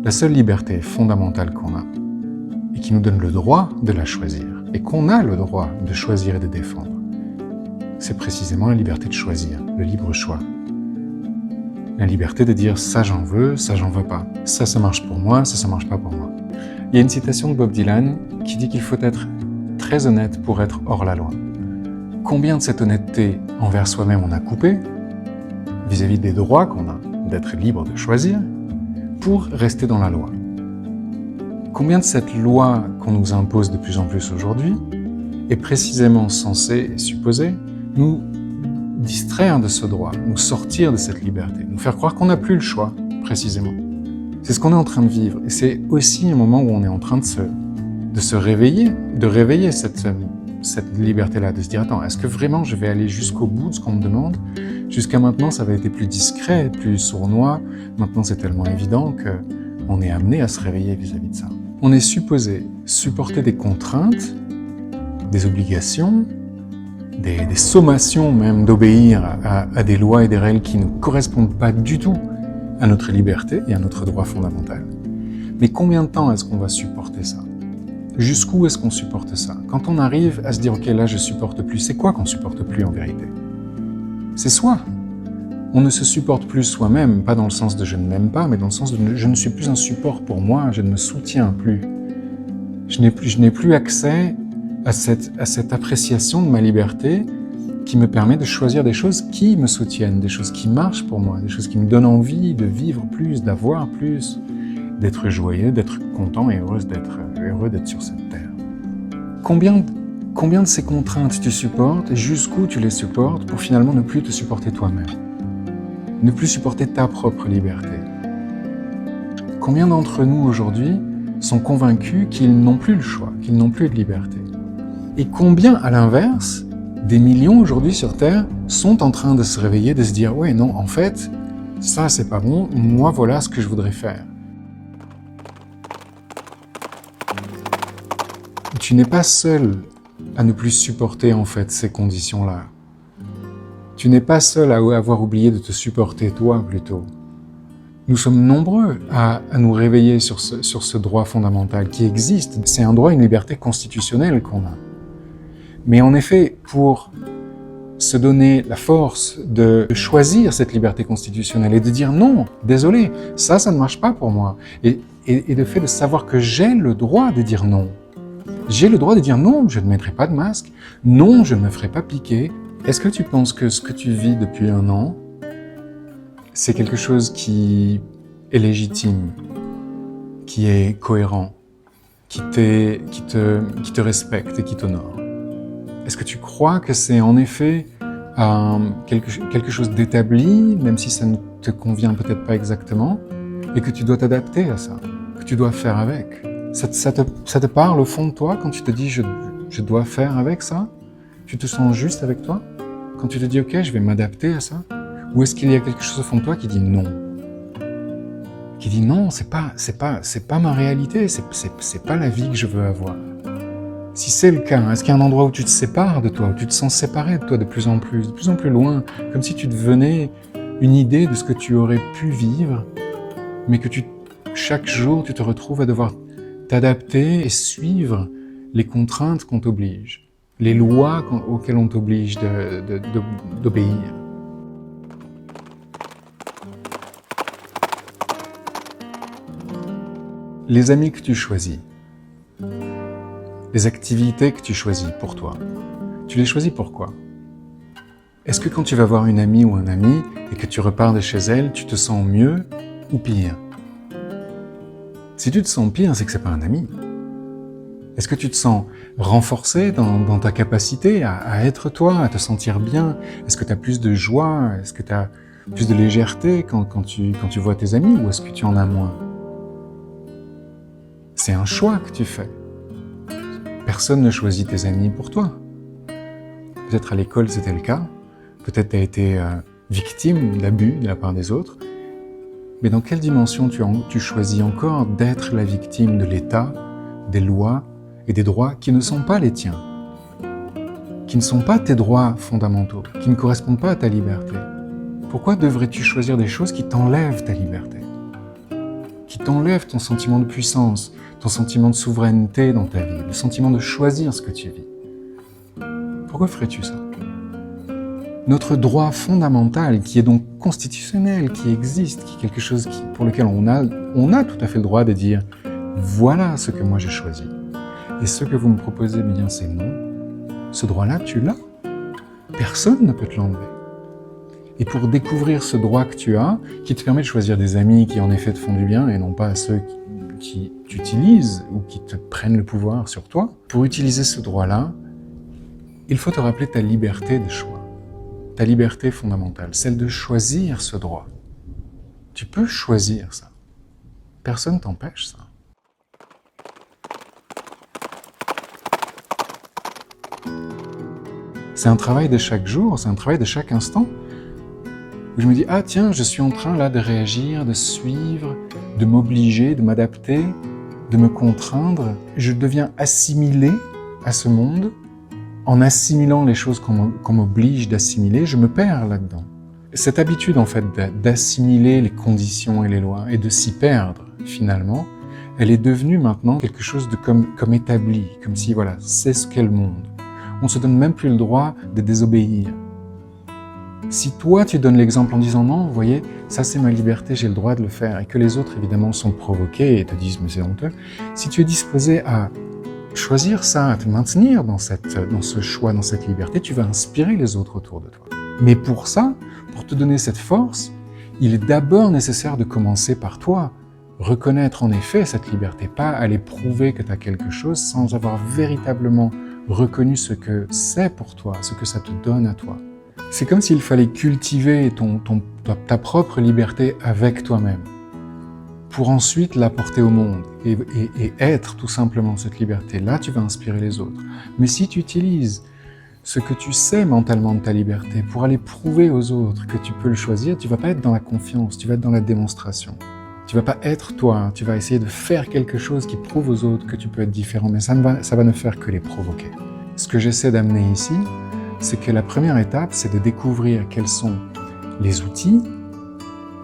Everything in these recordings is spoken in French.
La seule liberté fondamentale qu'on a, et qui nous donne le droit de la choisir, et qu'on a le droit de choisir et de défendre, c'est précisément la liberté de choisir, le libre choix. La liberté de dire ça j'en veux pas, ça marche pour moi, ça marche pas pour moi. Il y a une citation de Bob Dylan qui dit qu'il faut être très honnête pour être hors la loi. Combien de cette honnêteté envers soi-même on a coupé, vis-à-vis des droits qu'on a d'être libre de choisir, pour rester dans la loi. Combien de cette loi qu'on nous impose de plus en plus aujourd'hui est précisément censée et supposée nous distraire de ce droit, nous sortir de cette liberté, nous faire croire qu'on n'a plus le choix, précisément. C'est ce qu'on est en train de vivre. Et c'est aussi un moment où on est en train de se réveiller, de réveiller cette liberté-là, de se dire, attends, est-ce que vraiment je vais aller jusqu'au bout de ce qu'on me demande ? Jusqu'à maintenant, ça avait été plus discret, plus sournois. Maintenant, c'est tellement évident qu'on est amené à se réveiller vis-à-vis de ça. On est supposé supporter des contraintes, des obligations, des sommations même d'obéir à des lois et des règles qui ne correspondent pas du tout à notre liberté et à notre droit fondamental. Mais combien de temps est-ce qu'on va supporter ça ? Jusqu'où est-ce qu'on supporte ça ? Quand on arrive à se dire « Ok, là, je supporte plus », c'est quoi qu'on supporte plus en vérité ? C'est soi. On ne se supporte plus soi-même, pas dans le sens de « je ne m'aime pas », mais dans le sens de « je ne suis plus un support pour moi, je ne me soutiens plus ». Je n'ai plus accès à cette appréciation de ma liberté qui me permet de choisir des choses qui me soutiennent, des choses qui marchent pour moi, des choses qui me donnent envie de vivre plus, d'avoir plus, d'être joyeux, d'être content et heureux d'être sur cette terre. Combien de ces contraintes tu supportes et jusqu'où tu les supportes pour finalement ne plus te supporter toi-même, ne plus supporter ta propre liberté? Combien d'entre nous aujourd'hui sont convaincus qu'ils n'ont plus le choix, qu'ils n'ont plus de liberté? Et combien, à l'inverse, des millions aujourd'hui sur Terre sont en train de se réveiller, de se dire « Ouais, non, en fait, ça c'est pas bon, moi voilà ce que je voudrais faire ». Tu n'es pas seul à ne plus supporter en fait ces conditions-là. Tu n'es pas seul à avoir oublié de te supporter toi plutôt. Nous sommes nombreux à nous réveiller sur ce droit fondamental qui existe. C'est un droit, une liberté constitutionnelle qu'on a. Mais en effet, pour se donner la force de choisir cette liberté constitutionnelle et de dire non, désolé, ça ne marche pas pour moi. Et le fait de savoir que j'ai le droit de dire non. J'ai le droit de dire non, je ne mettrai pas de masque, non, je ne me ferai pas piquer. Est-ce que tu penses que ce que tu vis depuis 1 an, c'est quelque chose qui est légitime, qui est cohérent, qui te respecte et qui t'honore? Est-ce que tu crois que c'est en effet quelque chose d'établi, même si ça ne te convient peut-être pas exactement, et que tu dois t'adapter à ça, que tu dois faire avec? Ça te parle au fond de toi quand tu te dis je dois faire avec ça? Tu te sens juste avec toi? Quand tu te dis ok, je vais m'adapter à ça? Ou est-ce qu'il y a quelque chose au fond de toi qui dit non? Qui dit non, c'est pas ma réalité, c'est pas la vie que je veux avoir. Si c'est le cas, est-ce qu'il y a un endroit où tu te sépares de toi, où tu te sens séparé de toi de plus en plus loin, comme si tu devenais une idée de ce que tu aurais pu vivre, mais que chaque jour tu te retrouves à devoir t'adapter et suivre les contraintes qu'on t'oblige, les lois auxquelles on t'oblige d'obéir. Les amis que tu choisis, les activités que tu choisis pour toi, tu les choisis pourquoi? Est-ce que quand tu vas voir une amie ou un ami et que tu repars de chez elle, tu te sens mieux ou pire? Si tu te sens pire, c'est que c'est pas un ami. Est-ce que tu te sens renforcé dans ta capacité à être toi, à te sentir bien? Est-ce que tu as plus de joie? Est-ce que tu as plus de légèreté quand tu vois tes amis, ou est-ce que tu en as moins? C'est un choix que tu fais. Personne ne choisit tes amis pour toi. Peut-être à l'école c'était le cas, peut-être tu as été victime d'abus de la part des autres, mais dans quelle dimension tu choisis encore d'être la victime de l'État, des lois et des droits qui ne sont pas les tiens, qui ne sont pas tes droits fondamentaux, qui ne correspondent pas à ta liberté? Pourquoi devrais-tu choisir des choses qui t'enlèvent ta liberté, qui t'enlève ton sentiment de puissance, ton sentiment de souveraineté dans ta vie, le sentiment de choisir ce que tu vis. Pourquoi ferais-tu ça? Notre droit fondamental, qui est donc constitutionnel, qui existe, qui est quelque chose pour lequel on a tout à fait le droit de dire « voilà ce que moi j'ai choisi ». Et ce que vous me proposez, eh bien c'est non. Ce droit-là, tu l'as. Personne ne peut te l'enlever. Et pour découvrir ce droit que tu as, qui te permet de choisir des amis qui en effet te font du bien et non pas ceux qui t'utilisent ou qui te prennent le pouvoir sur toi, pour utiliser ce droit-là, il faut te rappeler ta liberté de choix. Ta liberté fondamentale, celle de choisir ce droit. Tu peux choisir ça. Personne t'empêche ça. C'est un travail de chaque jour, c'est un travail de chaque instant. Où je me dis, ah tiens, je suis en train là de réagir, de suivre, de m'obliger, de m'adapter, de me contraindre. Je deviens assimilé à ce monde. En assimilant les choses qu'on m'oblige d'assimiler, je me perds là-dedans. Cette habitude, en fait, d'assimiler les conditions et les lois et de s'y perdre, finalement, elle est devenue maintenant quelque chose de comme établi, comme si, voilà, c'est ce qu'est le monde. On ne se donne même plus le droit de désobéir. Si toi, tu donnes l'exemple en disant « non, vous voyez, ça c'est ma liberté, j'ai le droit de le faire », et que les autres, évidemment, sont provoqués et te disent « mais c'est honteux », si tu es disposé à choisir ça, à te maintenir dans ce choix, dans cette liberté, tu vas inspirer les autres autour de toi. Mais pour ça, pour te donner cette force, il est d'abord nécessaire de commencer par toi. Reconnaître en effet cette liberté, pas aller prouver que tu as quelque chose sans avoir véritablement reconnu ce que c'est pour toi, ce que ça te donne à toi. C'est comme s'il fallait cultiver ta propre liberté avec toi-même, pour ensuite l'apporter au monde et être tout simplement cette liberté. Là, tu vas inspirer les autres. Mais si tu utilises ce que tu sais mentalement de ta liberté pour aller prouver aux autres que tu peux le choisir, tu ne vas pas être dans la confiance, tu vas être dans la démonstration. Tu ne vas pas être toi, tu vas essayer de faire quelque chose qui prouve aux autres que tu peux être différent, mais ça va ne faire que les provoquer. Ce que j'essaie d'amener ici, c'est que la première étape, c'est de découvrir quels sont les outils,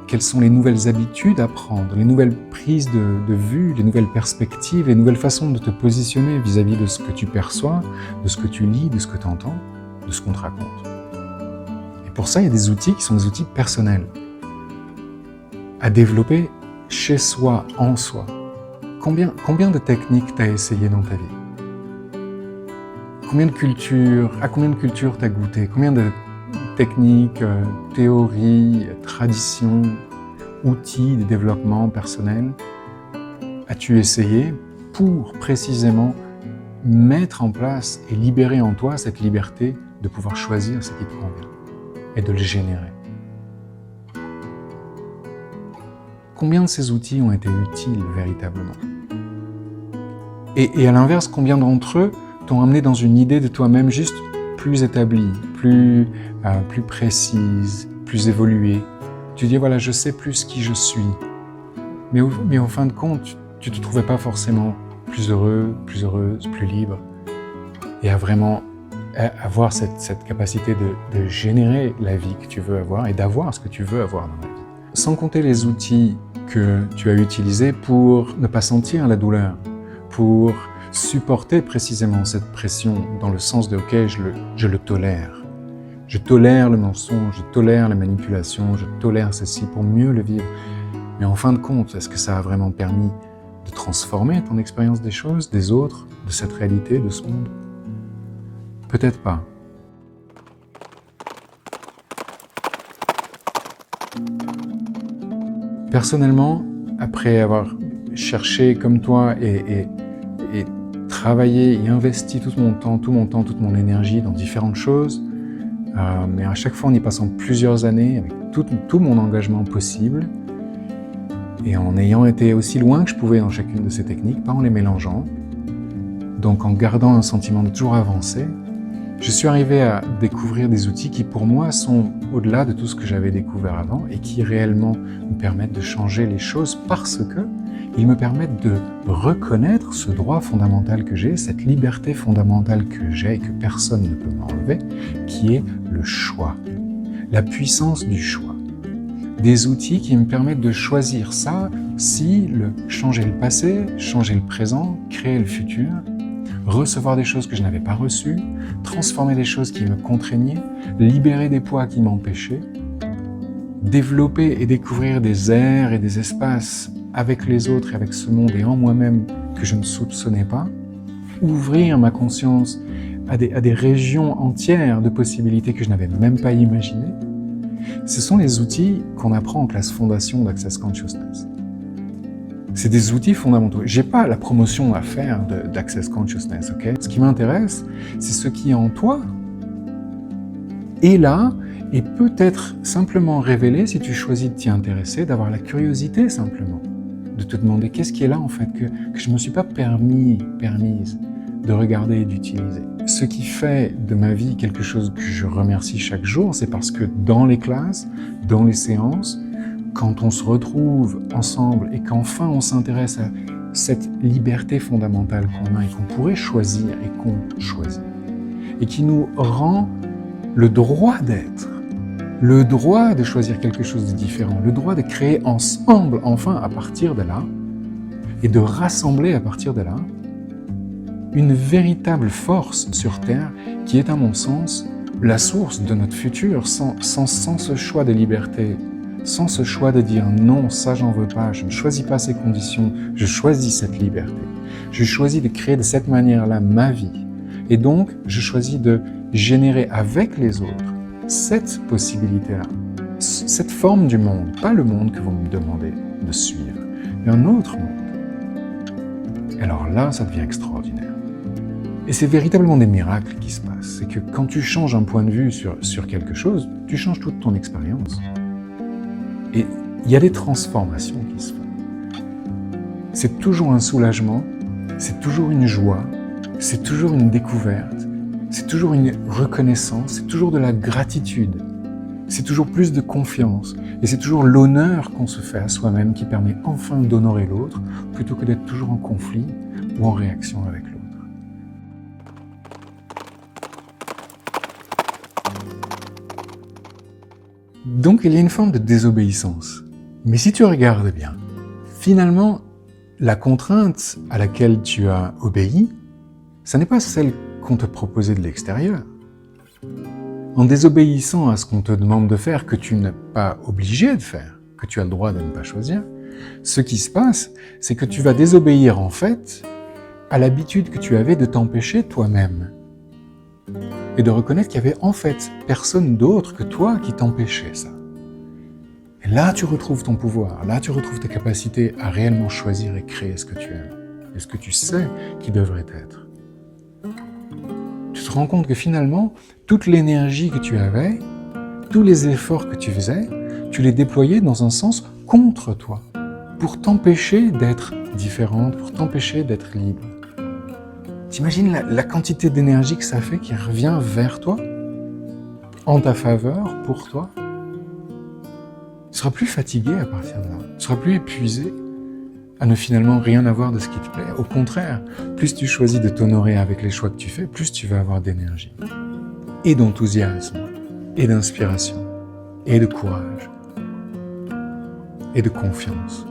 quelles sont les nouvelles habitudes à prendre, les nouvelles prises de vue, les nouvelles perspectives, les nouvelles façons de te positionner vis-à-vis de ce que tu perçois, de ce que tu lis, de ce que tu entends, de ce qu'on te raconte. Et pour ça, il y a des outils qui sont des outils personnels, à développer chez soi, en soi. Combien de techniques tu as essayé dans ta vie? À combien de cultures tu as goûté? Combien de techniques, théories, traditions, outils de développement personnel as-tu essayé pour précisément mettre en place et libérer en toi cette liberté de pouvoir choisir ce qui te convient et de le générer? Combien de ces outils ont été utiles véritablement? Et à l'inverse, combien d'entre eux t'ont amené dans une idée de toi-même juste plus établie, plus précise, plus évoluée? Tu dis, voilà, je sais plus qui je suis. Mais en fin de compte, tu ne te trouvais pas forcément plus heureux, plus heureuse, plus libre. Et à vraiment avoir cette capacité de générer la vie que tu veux avoir et d'avoir ce que tu veux avoir dans la vie. Sans compter les outils que tu as utilisés pour ne pas sentir la douleur, pour supporter précisément cette pression dans le sens de « ok, je le tolère ». Je tolère le mensonge, je tolère la manipulation, je tolère ceci pour mieux le vivre. Mais en fin de compte, est-ce que ça a vraiment permis de transformer ton expérience des choses, des autres, de cette réalité, de ce monde? Peut-être pas. Personnellement, après avoir cherché comme toi et travaillé et investi tout mon temps, toute mon énergie dans différentes choses, mais à chaque fois en y passant plusieurs années, avec tout mon engagement possible, et en ayant été aussi loin que je pouvais dans chacune de ces techniques, pas en les mélangeant, donc en gardant un sentiment de toujours avancer, je suis arrivé à découvrir des outils qui pour moi sont au-delà de tout ce que j'avais découvert avant et qui réellement me permettent de changer les choses parce que ils me permettent de reconnaître ce droit fondamental que j'ai, cette liberté fondamentale que j'ai et que personne ne peut m'enlever, qui est le choix, la puissance du choix. des outils qui me permettent de choisir ça, changer le passé, changer le présent, créer le futur, recevoir des choses que je n'avais pas reçues, transformer des choses qui me contraignaient, libérer des poids qui m'empêchaient, développer et découvrir des aires et des espaces avec les autres et avec ce monde et en moi-même que je ne soupçonnais pas, ouvrir ma conscience à des régions entières de possibilités que je n'avais même pas imaginées. Ce sont les outils qu'on apprend en classe fondation d'Access Consciousness. C'est des outils fondamentaux. J'ai pas la promotion à faire d'Access Consciousness, ok? Ce qui m'intéresse, c'est ce qui est en toi, est là, et peut être simplement révélé si tu choisis de t'y intéresser, d'avoir la curiosité simplement, de te demander qu'est-ce qui est là en fait, que je ne me suis pas permise de regarder et d'utiliser. Ce qui fait de ma vie quelque chose que je remercie chaque jour, c'est parce que dans les classes, dans les séances, quand on se retrouve ensemble et qu'enfin on s'intéresse à cette liberté fondamentale qu'on a et qu'on pourrait choisir et qu'on choisit, et qui nous rend le droit d'être, le droit de choisir quelque chose de différent, le droit de créer ensemble, enfin, à partir de là, et de rassembler à partir de là, une véritable force sur Terre qui est, à mon sens, la source de notre futur. Sans ce choix de liberté, sans ce choix de dire non, ça j'en veux pas, je ne choisis pas ces conditions, je choisis cette liberté. Je choisis de créer de cette manière-là ma vie. Et donc, je choisis de générer avec les autres cette possibilité-là, cette forme du monde, pas le monde que vous me demandez de suivre, mais un autre monde. Et alors là, ça devient extraordinaire. Et c'est véritablement des miracles qui se passent. C'est que quand tu changes un point de vue sur quelque chose, tu changes toute ton expérience. Et il y a des transformations qui se font. C'est toujours un soulagement, c'est toujours une joie, c'est toujours une découverte, c'est toujours une reconnaissance, c'est toujours de la gratitude, c'est toujours plus de confiance, et c'est toujours l'honneur qu'on se fait à soi-même qui permet enfin d'honorer l'autre, plutôt que d'être toujours en conflit ou en réaction avec l'autre. Donc il y a une forme de désobéissance. Mais si tu regardes bien, finalement, la contrainte à laquelle tu as obéi, ça n'est pas celle qu'on te proposait de l'extérieur. En désobéissant à ce qu'on te demande de faire, que tu n'es pas obligé de faire, que tu as le droit de ne pas choisir, ce qui se passe, c'est que tu vas désobéir en fait à l'habitude que tu avais de t'empêcher toi-même. Et de reconnaître qu'il y avait en fait personne d'autre que toi qui t'empêchait ça. Et là, tu retrouves ton pouvoir, là, tu retrouves ta capacité à réellement choisir et créer ce que tu aimes, et ce que tu sais qui devrait être. Tu te rends compte que finalement, toute l'énergie que tu avais, tous les efforts que tu faisais, tu les déployais dans un sens contre toi, pour t'empêcher d'être différente, pour t'empêcher d'être libre. T'imagines la quantité d'énergie que ça fait qui revient vers toi, en ta faveur, pour toi? Tu seras plus fatigué à partir de là. Tu seras plus épuisé à ne finalement rien avoir de ce qui te plaît. Au contraire, plus tu choisis de t'honorer avec les choix que tu fais, plus tu vas avoir d'énergie, et d'enthousiasme, et d'inspiration, et de courage, et de confiance.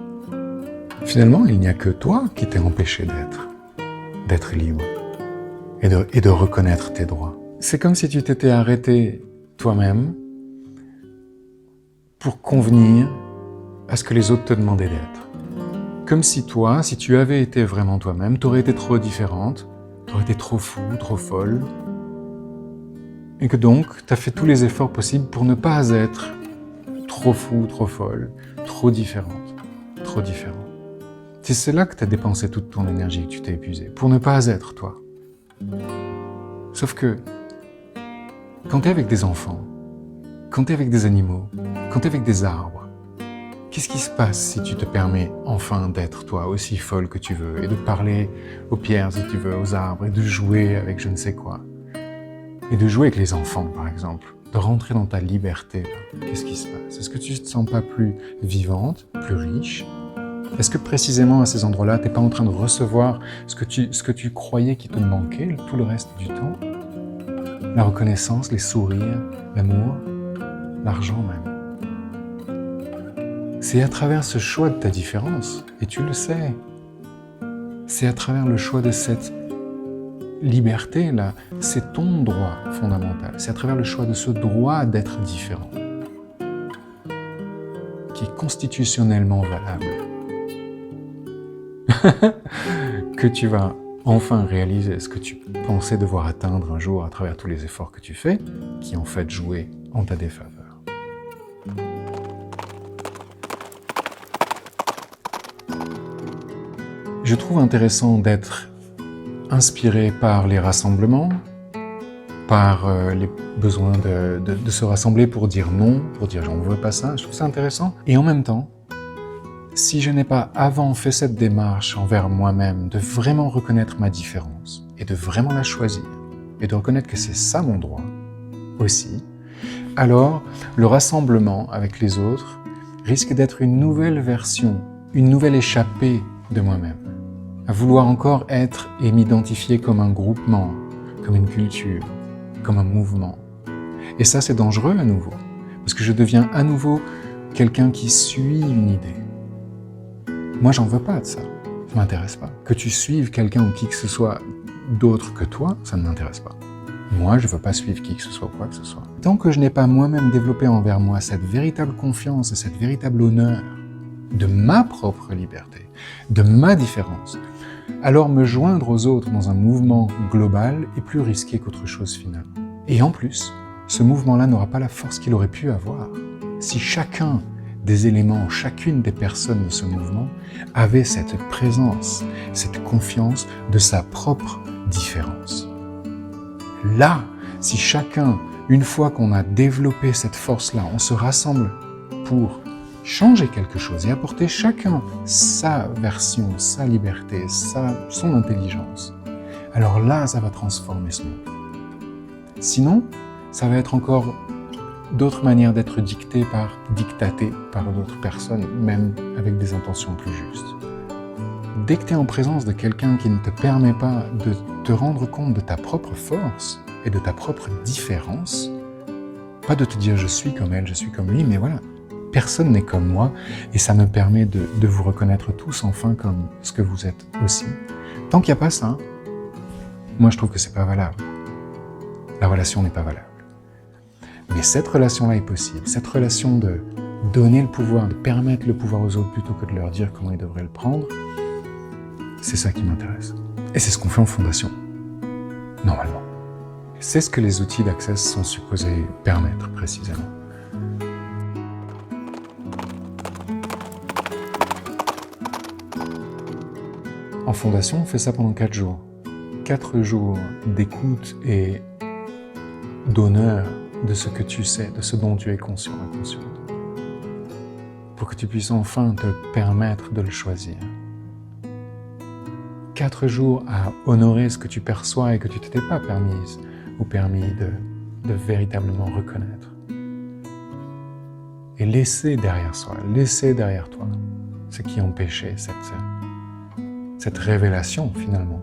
Finalement, il n'y a que toi qui t'es empêché d'être libre et de reconnaître tes droits. C'est comme si tu t'étais arrêté toi-même pour convenir à ce que les autres te demandaient d'être. Comme si toi, si tu avais été vraiment toi-même, t'aurais été trop différente, t'aurais été trop fou, trop folle, et que donc t'as fait tous les efforts possibles pour ne pas être trop fou, trop folle, trop différente, trop différent. C'est là que tu as dépensé toute ton énergie, que tu t'es épuisé, pour ne pas être toi. Sauf que, quand tu es avec des enfants, quand tu es avec des animaux, quand tu es avec des arbres, qu'est-ce qui se passe si tu te permets enfin d'être toi, aussi folle que tu veux, et de parler aux pierres si tu veux, aux arbres, et de jouer avec je ne sais quoi, et de jouer avec les enfants par exemple, de rentrer dans ta liberté, qu'est-ce qui se passe? Est-ce que tu ne te sens pas plus vivante, plus riche? Est-ce que précisément à ces endroits-là, tu n'es pas en train de recevoir ce que tu croyais qui te manquait tout le reste du temps? La reconnaissance, les sourires, l'amour, l'argent même. C'est à travers ce choix de ta différence, et tu le sais, c'est à travers le choix de cette liberté-là, c'est ton droit fondamental, c'est à travers le choix de ce droit d'être différent, qui est constitutionnellement valable, que tu vas enfin réaliser ce que tu pensais devoir atteindre un jour à travers tous les efforts que tu fais, qui en fait jouaient en ta défaveur. Je trouve intéressant d'être inspiré par les rassemblements, par les besoins de se rassembler pour dire non, pour dire j'en veux pas ça, je trouve ça intéressant. Et en même temps, si je n'ai pas avant fait cette démarche envers moi-même, de vraiment reconnaître ma différence, et de vraiment la choisir, et de reconnaître que c'est ça mon droit aussi, alors le rassemblement avec les autres risque d'être une nouvelle version, une nouvelle échappée de moi-même, à vouloir encore être et m'identifier comme un groupement, comme une culture, comme un mouvement. Et ça, c'est dangereux à nouveau, parce que je deviens à nouveau quelqu'un qui suit une idée. Moi, j'en veux pas de ça, ça m'intéresse pas. Que tu suives quelqu'un ou qui que ce soit d'autre que toi, ça ne m'intéresse pas. Moi, je veux pas suivre qui que ce soit ou quoi que ce soit. Tant que je n'ai pas moi-même développé envers moi cette véritable confiance et cette véritable honneur de ma propre liberté, de ma différence, alors me joindre aux autres dans un mouvement global est plus risqué qu'autre chose finalement. Et en plus, ce mouvement-là n'aura pas la force qu'il aurait pu avoir si chacun des éléments, chacune des personnes de ce mouvement avait cette présence, cette confiance de sa propre différence. Là, si chacun, une fois qu'on a développé cette force-là, on se rassemble pour changer quelque chose et apporter chacun sa version, sa liberté, son intelligence, alors là, ça va transformer ce monde. Sinon, ça va être encore d'autres manières d'être dictatées par d'autres personnes, même avec des intentions plus justes. Dès que tu es en présence de quelqu'un qui ne te permet pas de te rendre compte de ta propre force et de ta propre différence, pas de te dire je suis comme elle, je suis comme lui, mais voilà, personne n'est comme moi et ça me permet de vous reconnaître tous enfin comme ce que vous êtes aussi. Tant qu'il n'y a pas ça, moi je trouve que c'est pas valable. La relation n'est pas valable. Mais cette relation-là est possible, cette relation de donner le pouvoir, de permettre le pouvoir aux autres plutôt que de leur dire comment ils devraient le prendre, c'est ça qui m'intéresse. Et c'est ce qu'on fait en fondation, normalement. C'est ce que les outils d'Access sont supposés permettre précisément. En fondation, on fait ça pendant 4 jours. 4 jours d'écoute et d'honneur de ce que tu sais, de ce dont tu es conscient, inconsciente, pour que tu puisses enfin te permettre de le choisir. 4 jours à honorer ce que tu perçois et que tu ne t'étais pas permise ou permis de véritablement reconnaître. Et laisser derrière soi, laisser derrière toi ce qui empêchait cette révélation finalement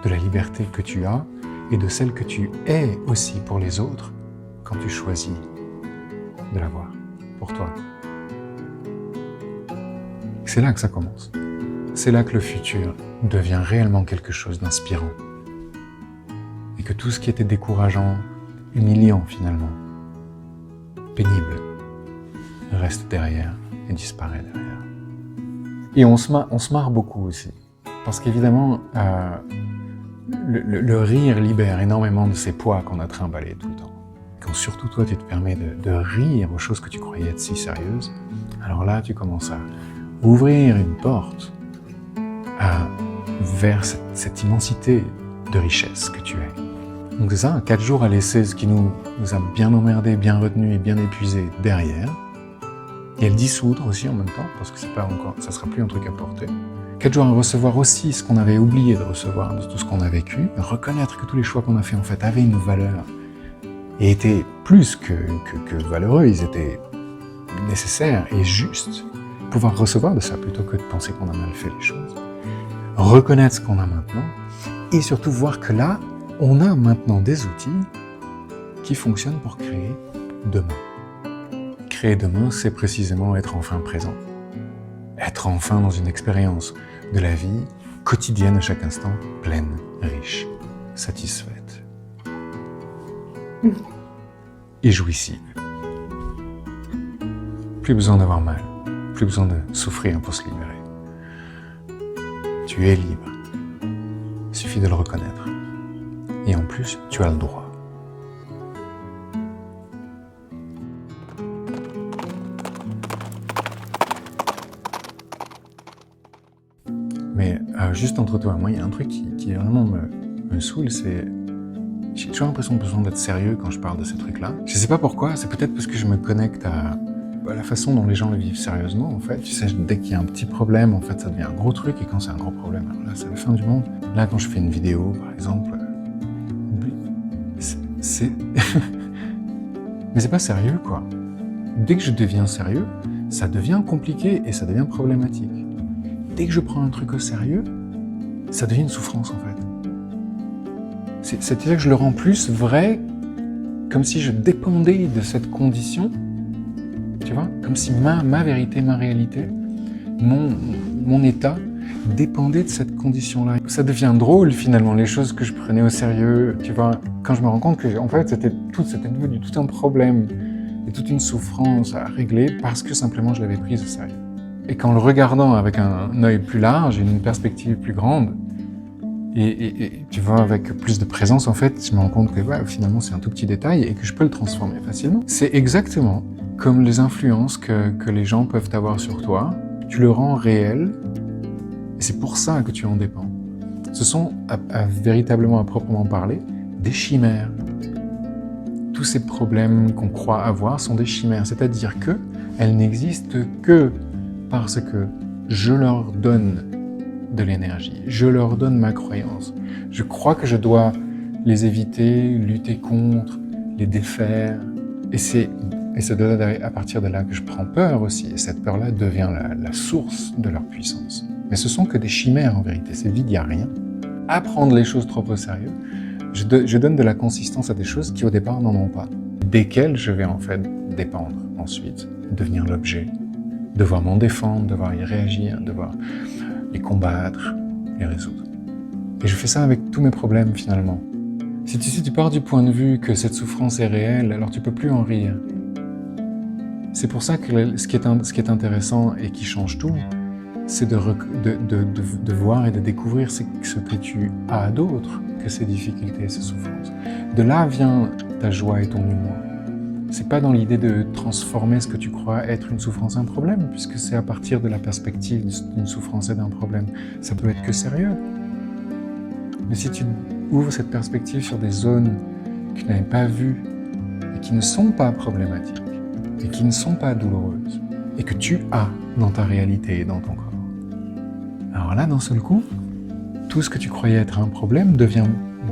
de la liberté que tu as et de celle que tu es aussi pour les autres quand tu choisis de l'avoir pour toi. C'est là que ça commence. C'est là que le futur devient réellement quelque chose d'inspirant. Et que tout ce qui était décourageant, humiliant finalement, pénible, reste derrière et disparaît derrière. Et on se marre beaucoup aussi. Parce qu'évidemment, le rire libère énormément de ces poids qu'on a trimballés tout le temps. Quand surtout toi, tu te permets de rire aux choses que tu croyais être si sérieuses, alors là, tu commences à ouvrir une porte vers cette immensité de richesse que tu es. Donc c'est ça, 4 jours à laisser ce qui nous a bien emmerdé, bien retenu et bien épuisé derrière, et à le dissoudre aussi en même temps, parce que ça sera plus un truc à porter. 4 jours à recevoir aussi ce qu'on avait oublié de recevoir, de tout ce qu'on a vécu, reconnaître que tous les choix qu'on a fait en fait avaient une valeur et étaient plus que valeureux, ils étaient nécessaires et justes. Pouvoir recevoir de ça plutôt que de penser qu'on a mal fait les choses. Reconnaître ce qu'on a maintenant et surtout voir que là, on a maintenant des outils qui fonctionnent pour créer demain. Créer demain, c'est précisément être enfin présent. être enfin dans une expérience de la vie quotidienne à chaque instant, pleine, riche, satisfaite et jouissive. Plus besoin d'avoir mal, plus besoin de souffrir pour se libérer. Tu es libre, il suffit de le reconnaître. Et en plus, tu as le droit. Mais juste entre toi et moi, il y a un truc qui vraiment me saoule, c'est... J'ai toujours l'impression de besoin d'être sérieux quand je parle de ces trucs-là. Je sais pas pourquoi, c'est peut-être parce que je me connecte à la façon dont les gens le vivent sérieusement, en fait. Tu sais, dès qu'il y a un petit problème, en fait, ça devient un gros truc, et quand c'est un gros problème, alors là, c'est la fin du monde. Là, quand je fais une vidéo, par exemple, c'est... Mais c'est pas sérieux, quoi. Dès que je deviens sérieux, ça devient compliqué et ça devient problématique. Dès que je prends un truc au sérieux, ça devient une souffrance, en fait. C'est-à-dire que je le rends plus vrai, comme si je dépendais de cette condition, tu vois, comme si ma vérité, ma réalité, mon état dépendait de cette condition-là. Ça devient drôle, finalement, les choses que je prenais au sérieux, tu vois, quand je me rends compte que, en fait, c'était devenu tout un problème et toute une souffrance à régler parce que simplement je l'avais prise au sérieux. Et qu'en le regardant avec un œil plus large, une perspective plus grande, et tu vois, avec plus de présence, en fait, je me rends compte que finalement c'est un tout petit détail et que je peux le transformer facilement. C'est exactement comme les influences que les gens peuvent avoir sur toi. Tu le rends réel et c'est pour ça que tu en dépends. Ce sont, véritablement, à proprement parler, des chimères. Tous ces problèmes qu'on croit avoir sont des chimères, c'est-à-dire qu'elles n'existent que parce que je leur donne de l'énergie, je leur donne ma croyance. Je crois que je dois les éviter, lutter contre, les défaire. Et c'est à partir de là que je prends peur aussi. Et cette peur-là devient la source de leur puissance. Mais ce sont que des chimères en vérité, c'est vide, il n'y a rien. À prendre les choses trop au sérieux, je donne de la consistance à des choses qui au départ n'en ont pas. Desquelles je vais en fait dépendre ensuite, devenir l'objet, devoir m'en défendre, devoir y réagir, devoir les combattre, les résoudre. Et je fais ça avec tous mes problèmes finalement. Si tu pars du point de vue que cette souffrance est réelle, alors tu peux plus en rire. C'est pour ça que ce qui est intéressant et qui change tout, c'est de voir et de découvrir ce que tu as d'autre que ces difficultés et ces souffrances. De là vient ta joie et ton humour. C'est pas dans l'idée de transformer ce que tu crois être une souffrance un problème, puisque c'est à partir de la perspective d'une souffrance et d'un problème. Ça peut être que sérieux. Mais si tu ouvres cette perspective sur des zones que tu n'avais pas vues et qui ne sont pas problématiques et qui ne sont pas douloureuses et que tu as dans ta réalité et dans ton corps, alors là, d'un seul coup, tout ce que tu croyais être un problème devient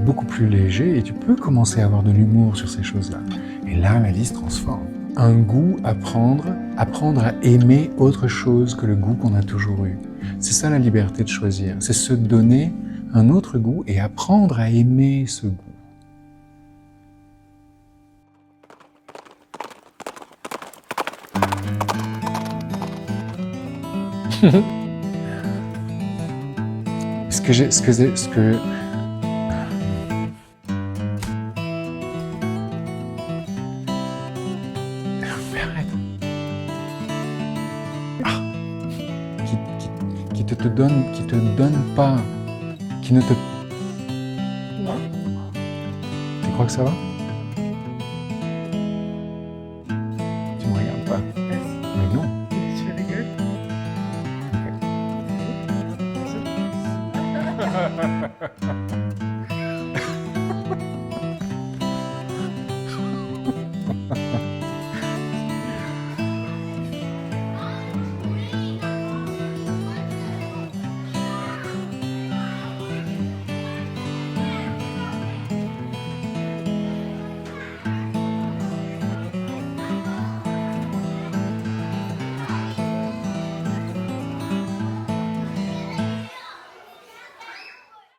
beaucoup plus léger et tu peux commencer à avoir de l'humour sur ces choses-là. Et là, la vie se transforme. Un goût à apprendre à aimer autre chose que le goût qu'on a toujours eu. C'est ça la liberté de choisir, c'est se donner un autre goût et apprendre à aimer ce goût. Mais arrête. Qui te donne pas, qui ne te... Non. Tu crois que ça va? Tu me regardes pas. Mais non. Tu rigoles. Ok.